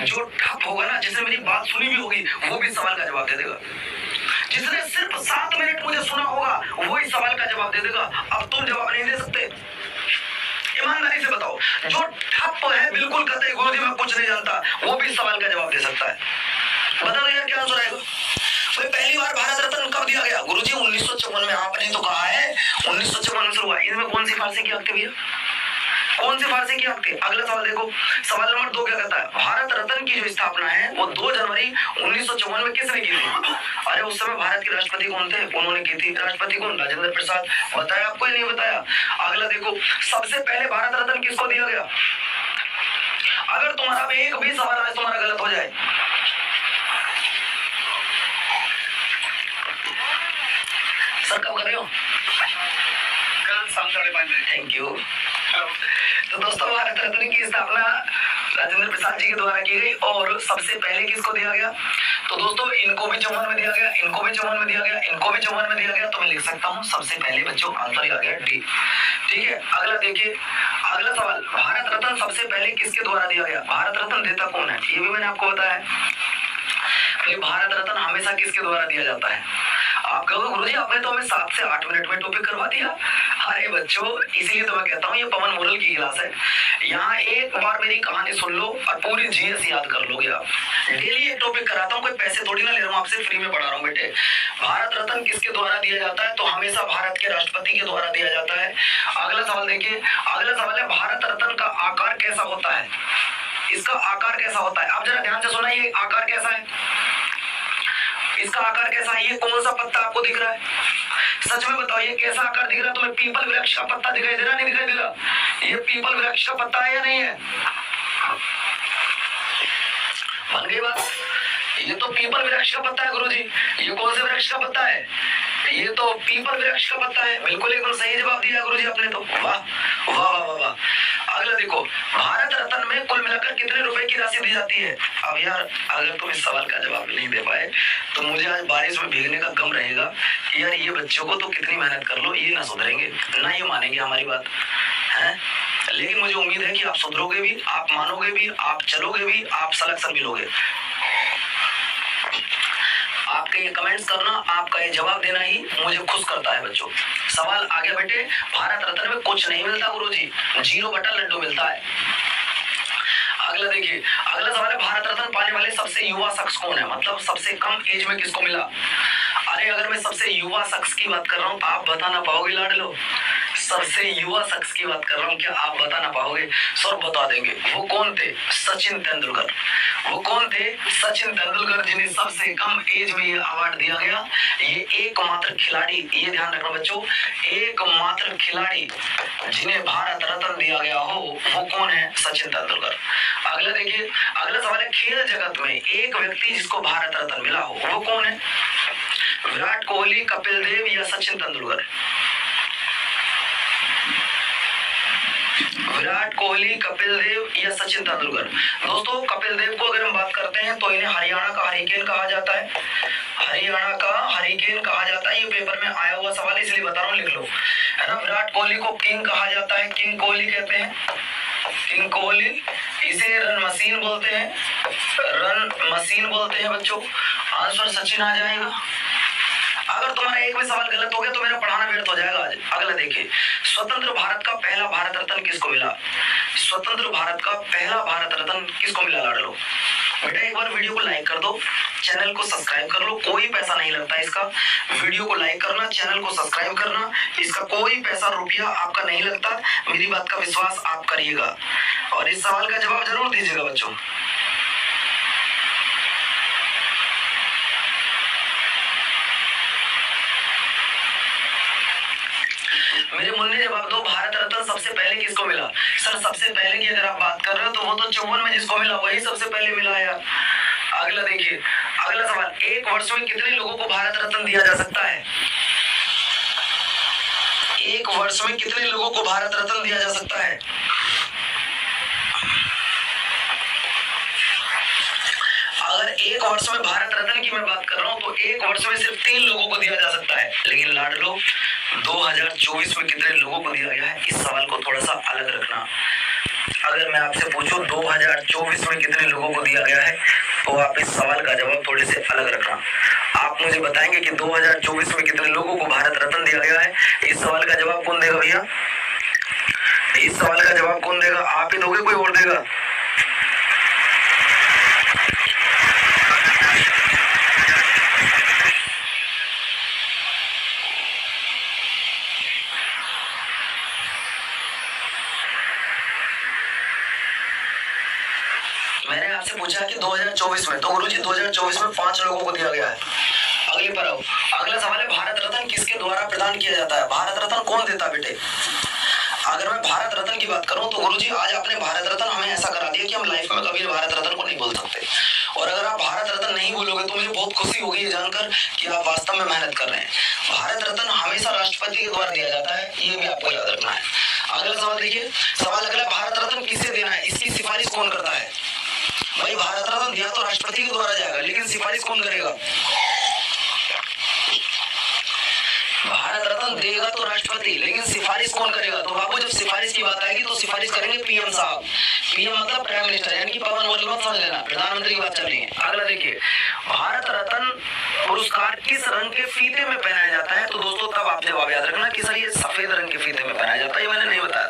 जो ठप होगा ना, जिसने मेरी बात सुनी भी होगी, वो भी सवाल का जवाब दे देगा। जिसने सिर्फ 7 मिनट मुझे सुना होगा, वो इस सवाल का जवाब दे देगा। अब तुम जवाब नहीं दे सकते? ईमानदारी से बताओ, जो ठप है बिल्कुल कहते हैं गुरुजी मैं कुछ नहीं जानता, वो भी सवाल का जवाब दे सकता है। बता दो यार क्या आंसर आएगा? भाई पहली बार भारत रत्न कब दिया गया? गुरुजी 1954 में। आपने तो कहा है 1954 में हुआ। इसमें कौन सी फारसी की आंखें भैया? कौन सी फारसी की आंखें? अगला सवाल देखो, सवाल नंबर 2 क्या कहता है? भारत रत्न की जो स्थापना है वो 2 जनवरी 1954 में किसने की थी? अरे उस समय भारत के राष्ट्रपति कौन थे? उन्होंने की थी। राष्ट्रपति कौन? राजेंद्र प्रसाद। बताया आपको या नहीं बताया? अगला देखो, सबसे पहले भारत रत्न किसको दिया गया? अगर तुम्हारा एक भी सवाल आज तुम्हारा गलत हो जाए, सर कब कर रहे हो? कल शाम 5:30 बजे। Thank you. तो दोस्तों भारत रत्न की स्थापना राजेंद्र प्रसाद जी के द्वारा की गई और सबसे पहले किसको दिया गया? तो दोस्तों इनको भी 54 में दिया गया, इनको भी 54 में दिया गया, इनको भी 54 में दिया गया। तो मैं लिख सकता हूँ सबसे पहले बच्चों आंसर आ गया डी। ठीक है, अगला देखिए, अगला सवाल, भारत रत्न सबसे पहले किसके द्वारा दिया गया? भारत रत्न देता कौन है? ये भी मैंने आपको बताया। भारत रत्न हमेशा किसके द्वारा दिया जाता है? आप कहोगे गुरुजी आपने तो हमें 7 से 8 मिनट में टॉपिक करवा दिया। अरे बच्चों इसीलिए तो मैं कहता हूँ ये पवन मुरल की क्लास है। यहाँ एक बार मेरी कहानी सुन लो और पूरी जीएस याद कर लोगे आप। डेली एक टॉपिक कराता हूँ, कोई पैसे थोड़ी ना ले रहा हूँ आपसे, फ्री में पढ़ा रहा हूँ बेटे। भारत रत्न किसके द्वारा दिया जाता है? तो हमेशा भारत के राष्ट्रपति के द्वारा दिया जाता है। अगला सवाल देखिए, अगला सवाल है भारत रत्न का आकार कैसा होता है? इसका आकार कैसा होता है? आप जरा ध्यान से सुनाइए, आकार कैसा है इसका? आकार कैसा है? ये कौन सा पत्ता आपको दिख रहा है? सच में बताओ ये कैसा आकार दिख रहा है तुम्हें? पीपल वृक्ष का पत्ता दिखाई दे रहा नहीं दिखाई दे रहा? ये पीपल वृक्ष का पत्ता है या नहीं है? बन गई बात। ये तो पीपल वृक्ष का पत्ता है गुरुजी। ये कौन से वृक्ष का पत्ता है? ये तो पीपल वृक्ष का पत्ता है। बिल्कुल एकदम सही जवाब दिया गुरुजी आपने तो। वाह वाह वाह वाह। अगला देखो, भारत रत्न में कुल मिलाकर कितने रुपए की राशि दी जाती है? अब यार अगर तुम इस सवाल का जवाब नहीं दे पाए तो मुझे आज बारिश में भीगने का गम रहेगा कि यार ये बच्चों को तो कितनी मेहनत कर लो, ये ना सुधरेंगे, ना ये मानेंगे हमारी बात है। लेकिन मुझे उम्मीद है कि आप सुधरोगे भी, आप मानोगे भी, आप चलोगे भी, आप सिलेक्शन भी लोगे। आपके ये कमेंट्स करना, आपका ये जवाब देना ही मुझे खुश करता है बच्चों। सवाल आगे बेटे, भारत रत्न में कुछ नहीं मिलता गुरुजी, 0 बटा लड्डू मिलता है। अगला देखिए, अगला सवाल है भारत रत्न पाने वाले सबसे युवा शख्स कौन है? मतलब सबसे कम एज में किसको मिला? अरे अगर मैं सबसे युवा शख्स की बात कर रहा हूँ तो आप बता ना पाओगे लाडलो। सबसे युवा शख्स की बात कर रहा हूँ, क्या आप बता ना पाओगे? सर बता देंगे। वो कौन थे? सचिन तेंदुलकर। वो कौन थे? सचिन तेंदुलकर, जिन्हें सबसे कम एज में ये अवार्ड दिया गया। ये एकमात्र खिलाड़ी, ये ध्यान रखना बच्चों, एकमात्र खिलाड़ी जिन्हें भारत रत्न दिया गया हो वो कौन है? सचिन तेंदुलकर। अगला देखिए, अगला सवाल है खेल जगत में एक व्यक्ति जिसको भारत रत्न मिला हो वो कौन है? विराट कोहली, कपिल देव या सचिन तेंदुलकर? विराट कोहली, कपिल देव या सचिन तेंदुलकर? दोस्तों कपिल देव को अगर हम बात करते हैं तो इन्हें हरियाणा का हरिकेन कहा जाता है। हरियाणा का हरिकेन कहा जाता है। ये पेपर में आया हुआ सवाल इसलिए बता रहा हूँ, लिख लो है ना। विराट कोहली को किंग कहा जाता है, किंग कोहली कहते हैं, किंग कोहली। इसे रन मशीन बोलते हैं, रन मशीन बोलते हैं बच्चों। आंसर सचिन आ जाएगा। अगर तुम्हारा एक भी सवाल गलत हो गया तो मेरा पढ़ाना व्यर्थ हो जाएगा आज। अगला देखिए, स्वतंत्र भारत का पहला भारत रत्न किसको मिला? स्वतंत्र भारत का पहला भारत रत्न किसको मिला लाडलो? बेटा एक बार वीडियो को लाइक कर दो, चैनल को सब्सक्राइब कर लो, कोई पैसा नहीं लगता इसका। वीडियो को लाइक करना, चैनल को सब्सक्राइब करना, इसका कोई पैसा रुपया आपका नहीं लगता। मेरी बात का विश्वास आप करिएगा और इस सवाल का जवाब जरूर दीजिएगा बच्चों। मेरे मुन्ने जवाब दो, भारत रत्न सबसे पहले किसको मिला? सर सबसे पहले की अगर आप बात कर रहे हो तो वो तो 54 में जिसको मिला वही सबसे पहले मिला यार। अगला देखिए, अगला सवाल, एक वर्ष में कितने लोगों को भारत रत्न दिया जा सकता है? एक वर्ष में कितने लोगों को भारत रत्न दिया जा सकता है? अगर एक वर्ष में भारत रत्न की मैं बात कर रहा हूं तो एक वर्ष में सिर्फ 3 लोगों को दिया जा सकता है। लेकिन लाडलो 2024 में कितने लोगों को दिया गया है? इस सवाल को थोड़ा सा अलग रखना। अगर मैं आपसे पूछूं 2024 में कितने लोगों को दिया गया है, तो आप इस सवाल का जवाब थोड़े से अलग रखना। आप मुझे बताएंगे कि 2024 में कितने लोगों को भारत रत्न दिया गया है। इस सवाल का जवाब कौन देगा भैया? इस सवाल का जवाब कौन देगा? आप ही दोगे, कोई और देगा? मैंने आपसे पूछा कि 2024 में, तो गुरुजी 2024 में 5 लोगों को दिया गया है। अगले पर आओ। अगला सवाल है, भारत रत्न किसके द्वारा प्रदान किया जाता है? भारत रत्न कौन देता बेटे? अगर मैं भारत रत्न की बात करूं तो गुरुजी आज आपने भारत रत्न हमें ऐसा करा दिया कि हम लाइफ में कभी भारत रत्न को नहीं बोल सकते। और अगर आप भारत रत्न नहीं बोलोगे तो मुझे बहुत खुशी होगी ये जानकर कि आप वास्तव में मेहनत कर रहे हैं। भारत रत्न हमेशा राष्ट्रपति के द्वारा दिया जाता है, ये भी आपको याद रखना है। अगला सवाल देखिए, सवाल अगला, भारत रत्न किसे देना है, इसकी सिफारिश कौन करता है? भाई भारत रत्न दिया तो राष्ट्रपति के द्वारा जाएगा, लेकिन सिफारिश कौन करेगा? भारत रत्न देगा तो राष्ट्रपति, लेकिन सिफारिश कौन करेगा? तो बाबू जब सिफारिश की बात आएगी तो सिफारिश करेंगे पीएम साहब। पीएम मतलब प्राइम मिनिस्टर, यानी कि पवन वर्ल मत समझ लेना, प्रधानमंत्री की बात चल रही है। अगला देखिए, भारत रत्न पुरस्कार किस रंग के फीते में पहनाया जाता है? तो दोस्तों तब आप जवाब याद रखना कि सर ये सफेद रंग के फीते में पहनाया जाता है, ये मैंने नहीं बताया।